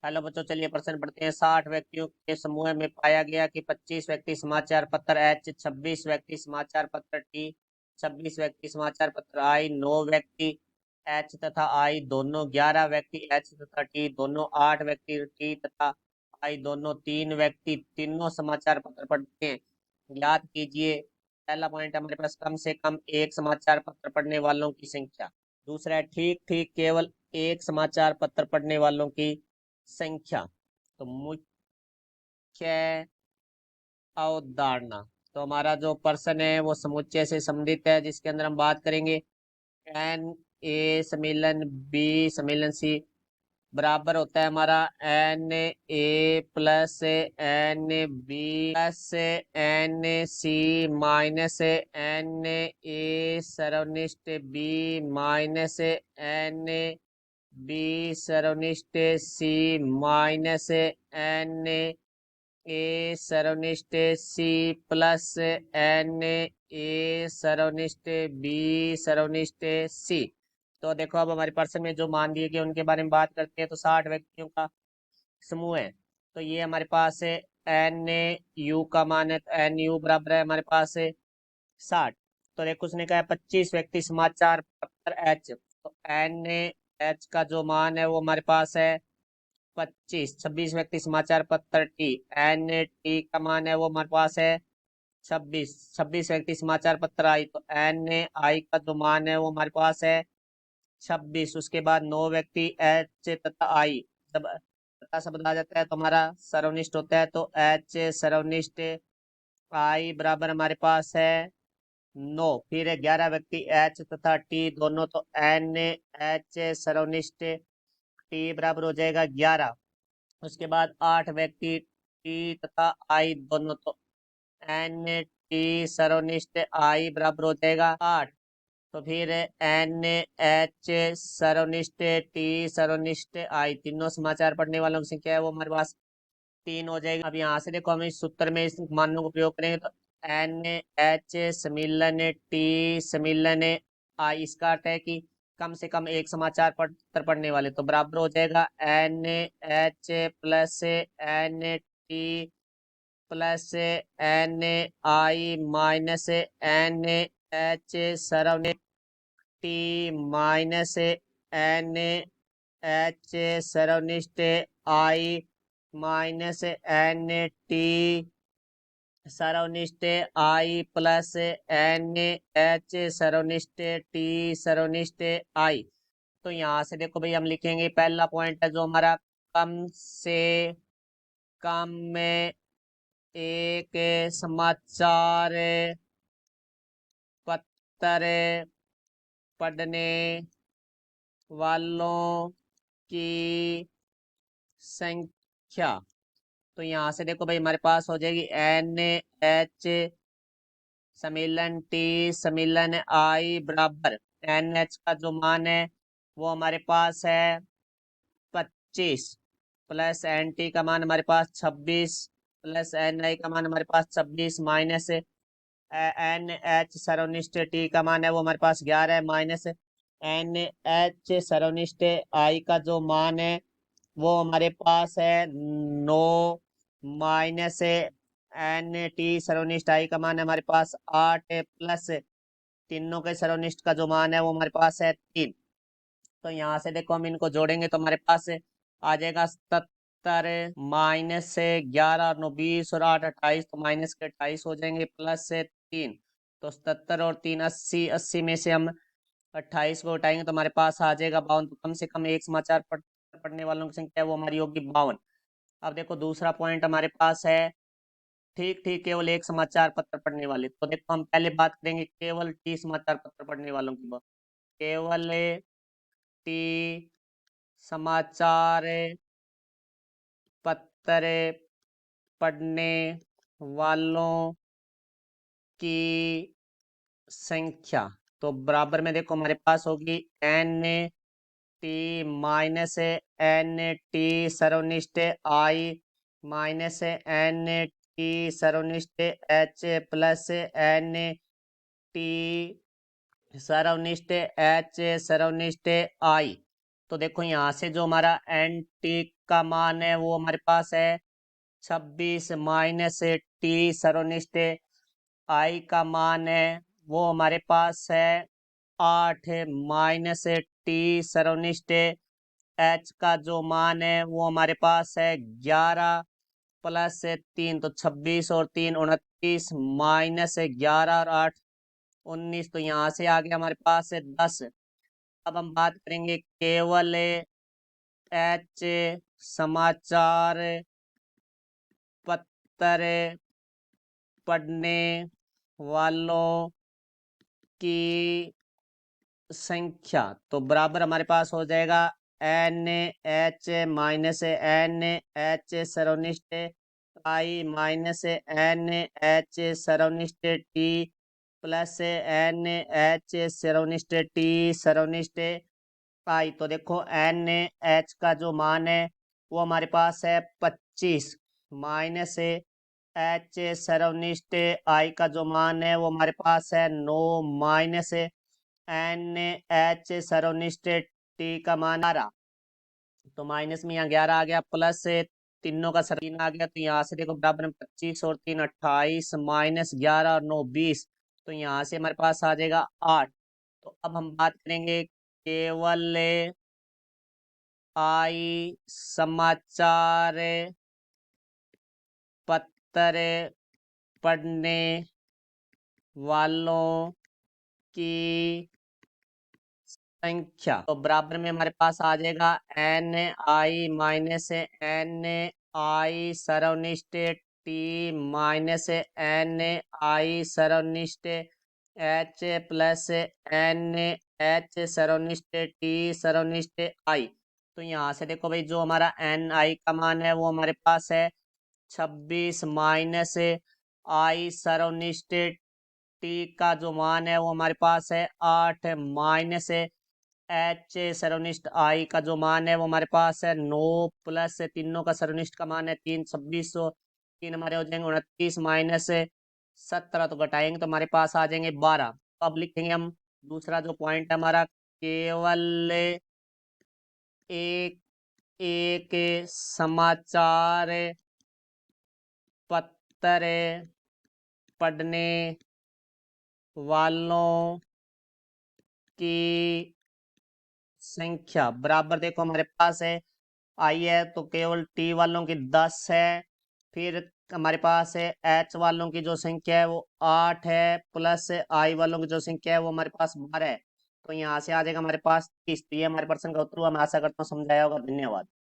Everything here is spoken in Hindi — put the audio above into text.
हेलो बच्चों, चलिए प्रश्न पढ़ते हैं। 60 व्यक्तियों के समूह में पाया गया कि 25 व्यक्ति समाचार पत्र एच, 26 व्यक्ति समाचार पत्र टी, 26 व्यक्ति समाचार पत्र आई, 9 व्यक्ति एच तथा आई दोनों, 11 व्यक्ति एच तथा टी दोनों, 8 व्यक्ति टी तथा आई दोनों, 3 व्यक्ति तीनों समाचार पत्र पढ़ते हैं। याद कीजिए, पहला पॉइंट हमारे पास कम से कम एक समाचार पत्र पढ़ने वालों की संख्या। दूसरा है ठीक ठीक केवल एक समाचार पत्र पढ़ने वालों की संख्या। तो मुख्य अवधारणा, तो हमारा जो पर्सन है वो समुच्चय से संबंधित है, जिसके अंदर हम बात करेंगे एन ए सम्मेलन बी सम्मेलन सी बराबर होता है हमारा n A plus n B plus n C minus n A सर्वनिष्ठ बी माइनस एन बी सर्वनिष्ठ सी माइनस एन ए सर्वनिष्ठ सी प्लस एन ए सर्वनिष्ठ बी सर्वनिष्ठ सी। तो देखो, अब हमारे पर्सन में जो मान दिए गए उनके बारे में बात करते हैं। तो 60 व्यक्तियों का समूह है, तो ये हमारे पास है एन यू का मान है, तो एन यू बराबर है हमारे पास है 60। तो देखो, उसने कहा 25 व्यक्ति समाचार पत्र एच, तो एन एच का जो मान है वो हमारे पास है 25। 26 व्यक्ति समाचार पत्र टी, एन टी का मान है वो हमारे पास है 26। 26 व्यक्ति समाचार पत्र आई, तो एन आई का जो मान है वो हमारे पास है 26। उसके बाद 9 व्यक्ति एच तथा आई, जब तथा शब्द आ जाता है तो हमारा सर्वनिष्ठ होता है, तो एच सर्वनिष्ठ आई बराबर हमारे पास है 9। फिर 11 व्यक्ति एच तथा टी दोनों, तो एन एच सर्वनिष्ठ टी बराबर हो जाएगा 11। उसके बाद 8 व्यक्ति टी तथा आई दोनों, तो एन टी सर्वनिष्ठ आई बराबर हो जाएगा 8। तो फिर एन एच सर्वनिष्ठ टी सर्वनिष्ठ आई, तीनों समाचार पढ़ने वालों की संख्या है वो हमारे पास 3 हो जाएगी। अब यहाँ से देखो, हम इस सूत्र में इस मानों का प्रयोग करेंगे, तो एन एच सम्मिलन टी सम्मिलन आई, इसका अर्थ है कि कम से कम एक समाचार पत्र पढ़ने वाले, तो बराबर हो जाएगा n H plus n T plus n I minus n H सर्वनिष्ठ टी माइनस एन एच सर्वनिष्ठ आई माइनस एन टी सर्वनिष्ठ आई प्लस एन एच सर्वनिष्ठ टी सर्वनिष्ठ आई। तो यहाँ से देखो भाई, हम लिखेंगे पहला पॉइंट है जो हमारा कम से कम में एक समाचार पत्र पढ़ने वालों की संख्या। तो यहाँ से देखो भाई, हमारे पास हो जाएगी एन एच सम्मिलन टी सम्मिलन आई बराबर एन एच का जो मान है वो हमारे पास है 25 प्लस एन टी का मान हमारे पास 26 प्लस एन आई का मान हमारे पास 26 माइनस एन एच सर्वनिष्ठ टी का मान है वो हमारे पास 11 है माइनस एन एच सर्वनिष्ठ आई का जो मान है वो हमारे पास है 9 माइनस एन टी सर्वनिष्ठ आई का मान है हमारे पास 8 प्लस तीनों के सर्वनिष्ठ का जो मान है वो हमारे पास है 3। तो यहाँ से देखो, हम इनको जोड़ेंगे तो हमारे पास आ जाएगा 77 माइनस से 11 और 9 20 और 8 28, तो माइनस के 28 हो जाएंगे प्लस से 3। तो 77 और 3 80, 80 में से हम 28 को उठाएंगे तो हमारे पास आ जाएगा 52। तो कम से कम एक समाचार पढ़ने वालों की संख्या वो हमारी होगी 52। अब देखो, दूसरा पॉइंट हमारे पास है ठीक ठीक केवल एक समाचार पत्र पढ़ने वाले। तो देखो, हम पहले बात करेंगे केवल टी समाचार पत्र पढ़ने वालों की। केवल टी समाचार पत्र पढ़ने वालों की संख्या। तो बराबर में देखो, हमारे पास होगी n T minus n T सर्वनिष्ठ आई माइनस एन टी सर्वनिष्ठ एच प्लस एन टी सर्वनिष्ठ एच सर्वनिष्ठ आई। तो देखो यहाँ से जो हमारा एन टी का मान है वो हमारे पास है 26 माइनस टी सर्वनिष्ठ आई का मान है वो हमारे पास है 8 माइनस टी सर्वनिष्ठ एच का जो मान है वो हमारे पास है 11 प्लस 3 तो 26 और 3 29 माइनस 11 और 8 19। तो यहाँ से आ गया हमारे पास है 10। अब हम बात करेंगे केवल एच समाचार पत्र पढ़ने वालों की संख्या। तो बराबर हमारे पास हो जाएगा n H minus n H सर्वनिष्ठ आई माइनस एन एच सर्वनिष्ठ टी प्लस एन एच सर्वनिष्ठ टी सर्वनिष्ठ आई। तो देखो एन एच का जो मान है वो हमारे पास है 25 माइनस एच सर्वनिष्ठ आई का जो मान है वो हमारे पास है 9 माइनस एन एच सर्वनिष्ठ टी का मान 11। तो माइनस में यहाँ 11 आ गया प्लस से तीनों का सर 3 आ गया। तो यहाँ से देखो बराबर में 25 और 3 28 माइनस 11 और 9 20। तो यहाँ से हमारे पास आ जाएगा 8। तो अब हम बात करेंगे केवल आई समाचार पत्र पढ़ने वालों की संख्या। तो बराबर में हमारे पास आ जाएगा n I minus n I सर्वनिष्ठ टी माइनस एन आई सर्वनिष्ठ एच प्लस एन एच सर्वनिष्ठ टी सर्वनिष्ठ आई। तो यहाँ से देखो भाई जो हमारा एन आई का मान है वो हमारे पास है 26 माइनस आई सर्वनिष्ठ टी का जो मान है वो हमारे पास है 8 माइनस एच सर्वनिष्ठ आई का जो मान है वो हमारे पास है 9 प्लस तीनों का सर्वनिष्ठ का मान है 3 26 तीन हमारे हो जाएंगे 29 माइनस 17। तो घटाएंगे तो हमारे पास आ जाएंगे 12। तो अब लिखेंगे हम दूसरा जो पॉइंट है हमारा केवल एक एक समाचार पत्र पढ़ने वालों की संख्या बराबर देखो हमारे पास है आई है तो केवल टी वालों की 10 है। फिर हमारे पास है एच वालों की जो संख्या है वो 8 है प्लस आई वालों की जो संख्या है वो हमारे पास 12 है। तो यहाँ से आ जाएगा हमारे पास 30। तो ये हमारे प्रश्न का उत्तर हुआ। मैं आशा करता हूँ समझाया होगा। धन्यवाद।